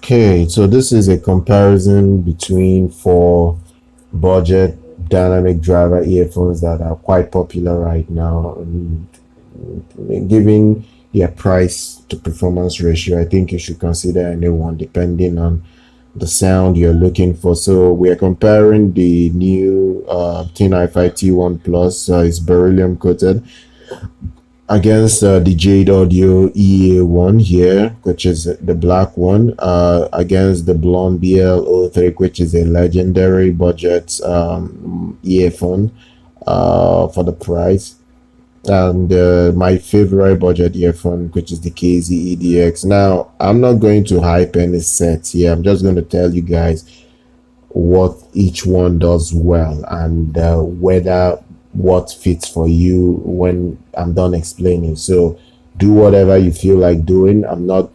Okay, so this is a comparison between four budget dynamic driver earphones that are quite popular right now. And giving their price to performance ratio, I think you should consider any one depending on the sound you're looking for. So we're comparing the new TinHifi T1 Plus, it's beryllium coated, against the JadeAudio EA1 here, which is the black one, against the BLON BL-03, which is a legendary budget earphone for the price, and my favorite budget earphone, which is the KZ EDX. Now, I'm not going to hype any sets here. I'm just going to tell you guys what each one does well and whether what fits for you when I'm done explaining. So do whatever you feel like doing. I'm not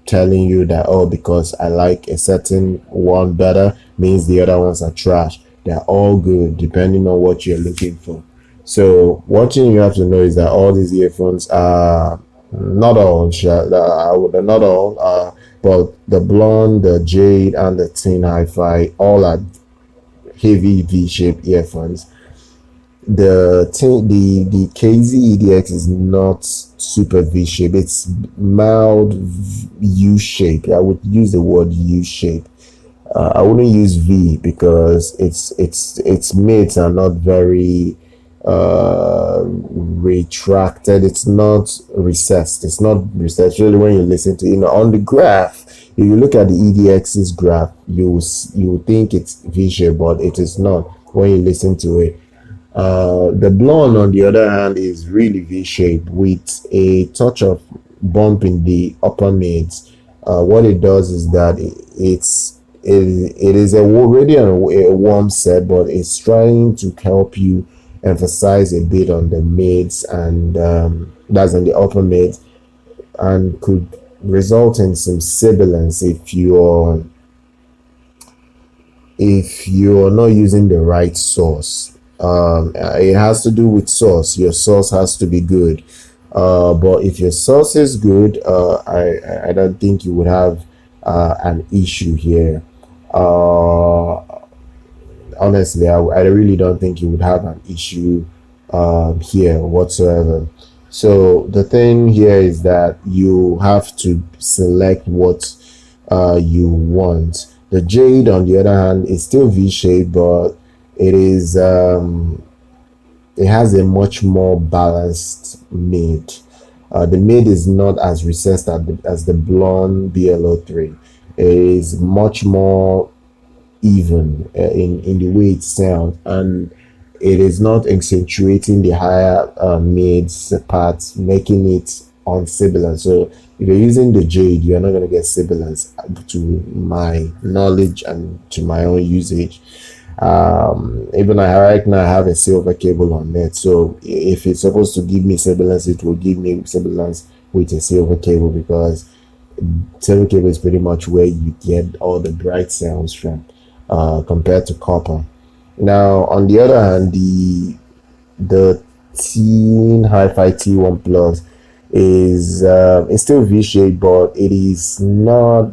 telling you that, oh, because I like a certain one better means the other ones are trash. They're all good depending on what you're looking for. So one thing you have to know is that all these earphones are not all, not all, but the BLON, the Jade, and the TinHifi all are heavy V-shaped earphones. The KZ EDX is not super V-shaped. It's mild U-shape. I would use the word U-shape. I wouldn't use V because its mids are not very retracted. It's not recessed. It's not recessed. Really, when you listen to on the graph, if you look at the EDX's graph, you think it's V-shaped, but it is not when you listen to it. The BLON, on the other hand, is really V-shaped with a touch of bump in the upper mids. What it does is that it is already a warm set, but it's trying to help you emphasize a bit on the mids, and that's on the upper mids, and could result in some sibilance if you're not using the right source. It has to do with source. Your source has to be good, but if your source is good, I don't think you would have an issue here. Honestly, I really don't think you would have an issue here whatsoever. So the thing here is that you have to select what you want. The Jade, on the other hand, is still V-shaped, but it is it has a much more balanced mid. The mid is not as recessed as the BLON BL-03. It is much more even in the way it sounds, and it is not accentuating the higher mids parts, making it unsibilant. So if you're using the Jade, you're not going to get sibilance, to my knowledge and to my own usage. Even right now I have a silver cable on it, so if it's supposed to give me sibilance, it will give me sibilance with a silver cable, because silver cable is pretty much where you get all the bright sounds from, compared to copper. Now, on the other hand, the TinHifi T1 Plus is it's still V-shaped, but it is not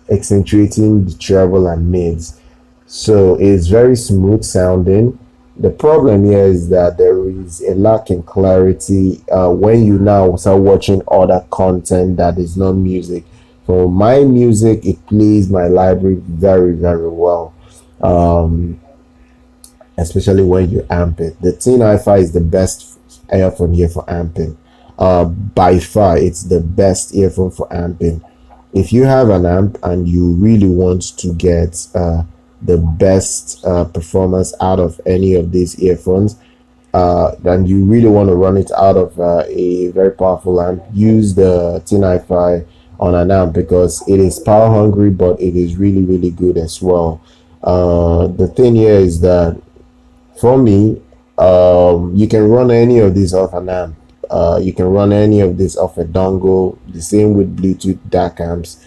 accentuating the treble and mids, so it's very smooth sounding. The problem here is that there is a lack in clarity when you now start watching other content that is not music. For my music, it plays my library very, very well, especially when you amp it. The TinHifi is the best earphone here for amping. By far, it's the best earphone for amping. If you have an amp and you really want to get the best performance out of any of these earphones, then you really want to run it out of a very powerful amp, use the TinHifi on an amp, because it is power hungry, but it is really, really good as well. The thing here is that for me, you can run any of these off an amp. You can run any of this off a dongle. The same with Bluetooth DAC amps.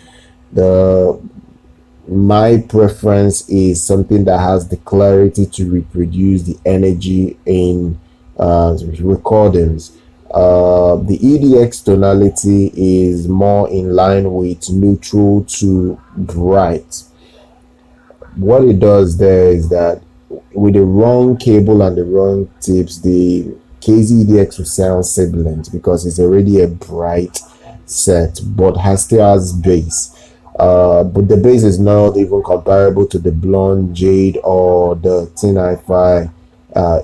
My preference is something that has the clarity to reproduce the energy in recordings. The EDX tonality is more in line with neutral to bright. What it does there is that with the wrong cable and the wrong tips, the KZEDX will sound sibilant because it's already a bright set, but still has bass. But the bass is not even comparable to the BLON, Jade, or the TinHifi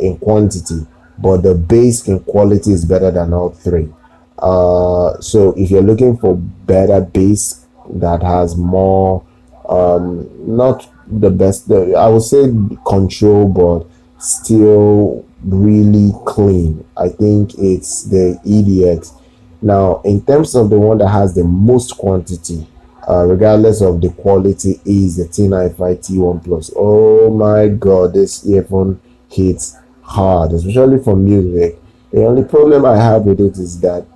in quantity, but the bass in quality is better than all three. So if you're looking for better bass that has more, not the best, I would say control, but still really clean, I think it's the EDX. Now, in terms of the one that has the most quantity, regardless of the quality, is the TinHifi T1 Plus. Oh my god, this earphone hits hard, especially for music. The only problem I have with it is that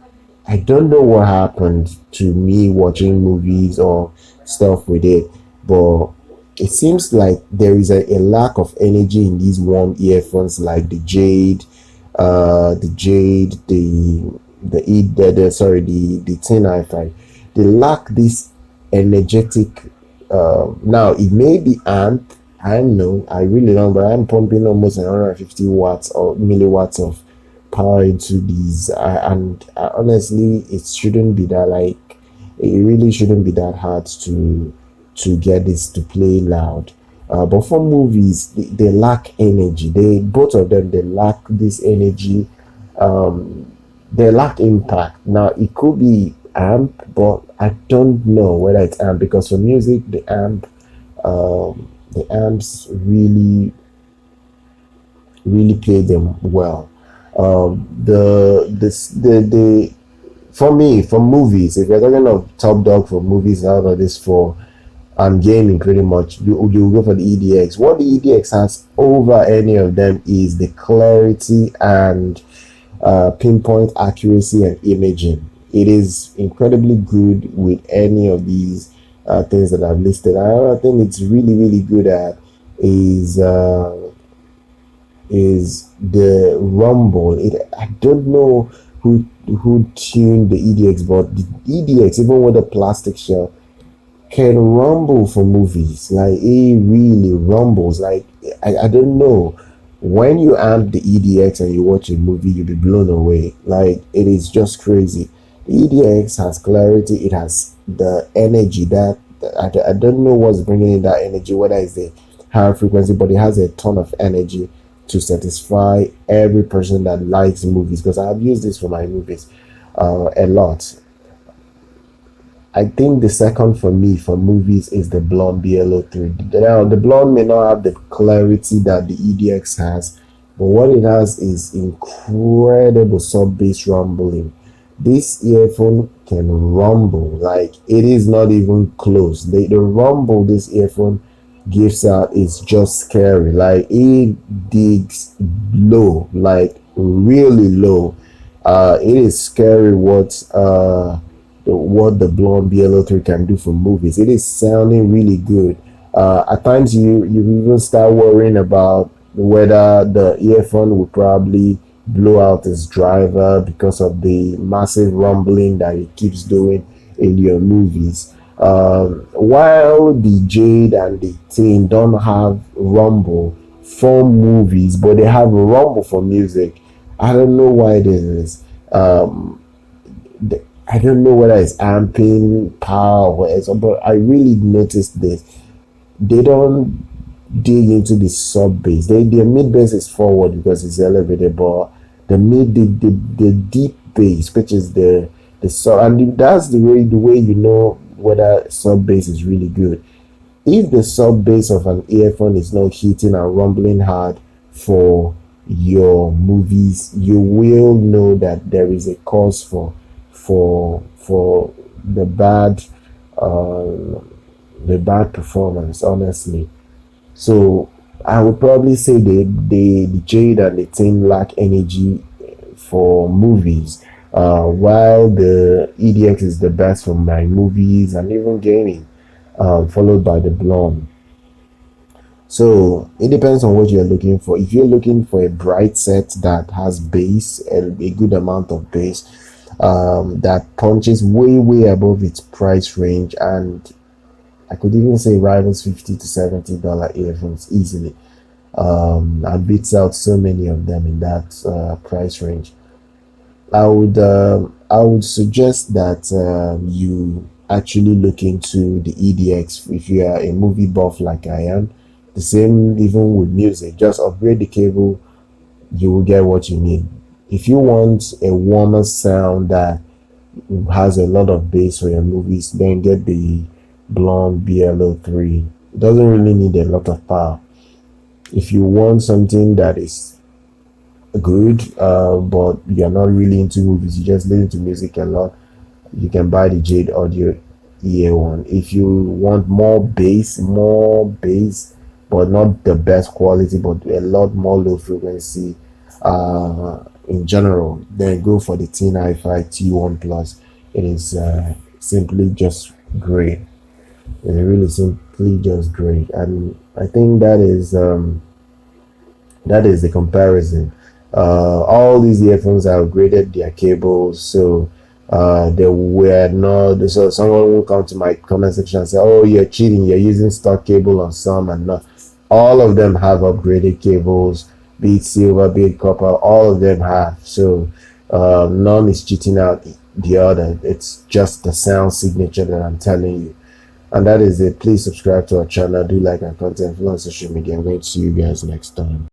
I don't know what happened to me watching movies or stuff with it, but it seems like there is a lack of energy in these warm earphones, like the Jade, the TinHifi. They lack this energetic. Now it may be amp. I know, I really don't, but I'm pumping almost 150 watts or milliwatts of power into these, and honestly, it shouldn't be that, like, it really shouldn't be that hard to get this to play loud. But for movies, they lack energy. They both of them, they lack this energy. They lack impact. Now it could be amp, but I don't know whether it's amp, because for music, the amps really play them well. The For me, for movies, if you're talking of top dog for movies out of this for and gaming, pretty much you go for the EDX. What the EDX has over any of them is the clarity and pinpoint accuracy and imaging. It is incredibly good with any of these things that I've listed. Another thing it's really good at is the rumble. I don't know who tuned the EDX, but the EDX, even with the plastic shell, can rumble for movies. Like, it really rumbles. Like, I don't know, when you amp the EDX and you watch a movie, you'll be blown away. Like, it is just crazy. The EDX has clarity, it has the energy that I don't know what's bringing in that energy, whether it's the higher frequency, but it has a ton of energy to satisfy every person that likes movies, because I've used this for my movies a lot. I think the second for me for movies is the BLON BL-03. Now, the BLON may not have the clarity that the EDX has, but what it has is incredible sub-bass rumbling. This earphone can rumble, like, it is not even close. The rumble this earphone gives out is just scary. Like, it digs low, like really low. It is scary what the BLON BL-03 can do for movies. It is sounding really good. At times you even start worrying about whether the earphone will probably blow out its driver because of the massive rumbling that it keeps doing in your movies. While the Jade and the Tin don't have rumble for movies, but they have rumble for music. I don't know why this is. I don't know whether it's amping power or whatever, but I really noticed this. They don't dig into the sub bass. Their mid bass is forward because it's elevated, but the deep bass, which is the sub, and that's the way you know whether sub bass is really good. If the sub bass of an earphone is not hitting and rumbling hard for your movies, you will know that there is a cause for the bad performance, honestly. So I would probably say the Jade and the Tin lack energy for movies, while the EDX is the best for my movies and even gaming, followed by the BLON. So it depends on what you're looking for. If you're looking for a bright set that has bass and a good amount of bass, that punches way above its price range, and I could even say rivals $50 to $70 earphones easily, and beats out so many of them in that price range. I would suggest that you actually look into the EDX if you are a movie buff like I am. The same even with music. Just upgrade the cable, you will get what you need. If you want a warmer sound that has a lot of bass for your movies, then get the BLON BL-03. It doesn't really need a lot of power. If you want something that is good, but you're not really into movies, you just listen to music a lot, you can buy the JadeAudio EA1. If you want more bass, but not the best quality, but a lot more low frequency, in general, then go for the TinHifi T1 Plus. It is simply just great. It's really simply just great, and I think that is the comparison. All these earphones have upgraded their cables, so they were not. So someone will come to my comment section and say, "Oh, you're cheating. You're using stock cable on some and not." All of them have upgraded cables, be it silver, be it copper. All of them have. So none is cheating out the other. It's just the sound signature that I'm telling you. And that is it. Please subscribe to our channel. Do like our content. Follow on social media. I'm going to see you guys next time.